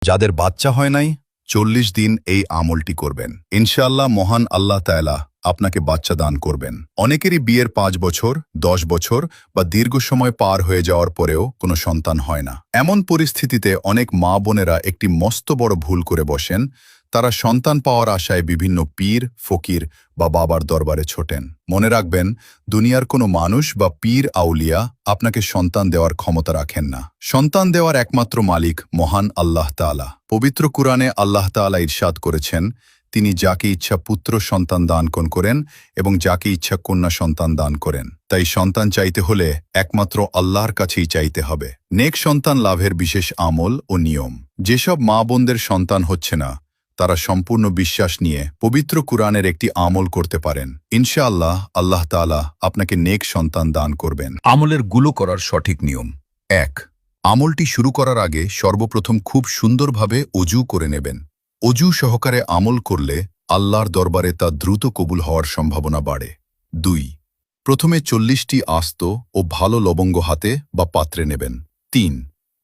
যাদের বাচ্চা হয় নাই 40 দিন এই আমলটি করবেন, ইনশাআল্লাহ মহান আল্লাহ তাআলা আপনাকে বাচ্চা দান করবেন। অনেকেরই বিয়ের 5 বছর 10 বছর বা দীর্ঘ সময় পার হয়ে যাওয়ার পরেও কোনো সন্তান হয় না। এমন পরিস্থিতিতে অনেক মা বোনেরা একটি মস্ত বড় ভুল করে বসেন। তারা সন্তান পাওয়ার আশায় বিভিন্ন পীর ফকির বা বাবার দরবারে ছোটেন। মনে রাখবেন, দুনিয়ার কোনো মানুষ বা পীর আউলিয়া আপনাকে সন্তান দেওয়ার ক্ষমতা রাখেন না। সন্তান দেওয়ার একমাত্র মালিক মহান আল্লাহ তাআলা। পবিত্র কুরআনে আল্লাহ তাআলা ইরশাদ করেছেন, তিনি যাকে ইচ্ছা পুত্র সন্তান দান করেন এবং যাকে ইচ্ছা কন্যা সন্তান দান করেন। তাই সন্তান চাইতে হলে একমাত্র আল্লাহর কাছেই চাইতে হবে। নেক সন্তান লাভের বিশেষ আমল ও নিয়ম। যেসব মা বোনদের সন্তান হচ্ছে না, তারা সম্পূর্ণ বিশ্বাস নিয়ে পবিত্র কুরআনের একটি আমল করতে পারেন। ইনশাআল্লাহ আল্লাহ তাআলা আপনাকে নেক সন্তান দান করবেন। আমলের গুলো করার সঠিক নিয়ম। 1. আমলটি শুরু করার আগে সর্বপ্রথম খুব সুন্দরভাবে অজু করে নেবেন। অজু সহকারে আমল করলে আল্লাহর দরবারে তা দ্রুত কবুল হওয়ার সম্ভাবনা বাড়ে। 2. প্রথমে 40টি আস্ত ও ভালো লবঙ্গ হাতে বা পাত্রে নেবেন। 3.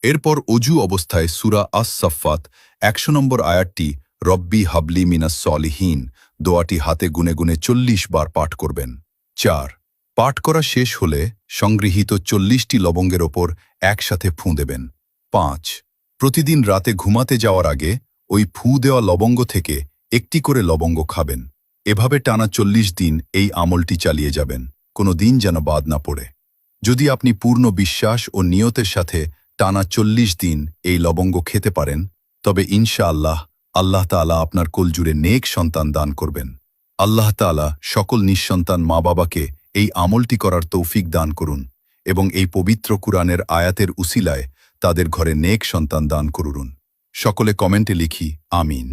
এরপর অজু অবস্থায় সূরা আস-সাফফাত 100 নম্বর আয়াতটি রব্বি হাবলি মিনাস সলিহিন দোয়াটি হাতে গুনে গুনে 40 বার পাঠ করবেন। 4. পাঠ করা শেষ হলে সংগৃহীত 40টি লবঙ্গের ওপর একসাথে ফুঁ দেবেন। 5. প্রতিদিন রাতে ঘুমাতে যাওয়ার আগে ওই ফুঁ দেওয়া লবঙ্গ থেকে একটি করে লবঙ্গ খাবেন। এভাবে টানা 40 দিন এই আমলটি চালিয়ে যাবেন, কোনো দিন যেন বাদ না পড়ে। যদি আপনি পূর্ণ বিশ্বাস ও নিয়তের সাথে টানা 40 দিন এই লবঙ্গ খেতে পারেন, তবে ইনশাআল্লাহ আল্লাহ তাআলা আপনার কোলজুড়ে নেক সন্তান দান করবেন। আল্লাহ তাআলা সকল নিঃসন্তান মা বাবাকে এই আমলটি করার তৌফিক দান করুন এবং এই পবিত্র কুরআনের আয়াতের উসিলায় তাদের ঘরে নেক সন্তান দান করুন। সকলে কমেন্টে লিখি আমিন।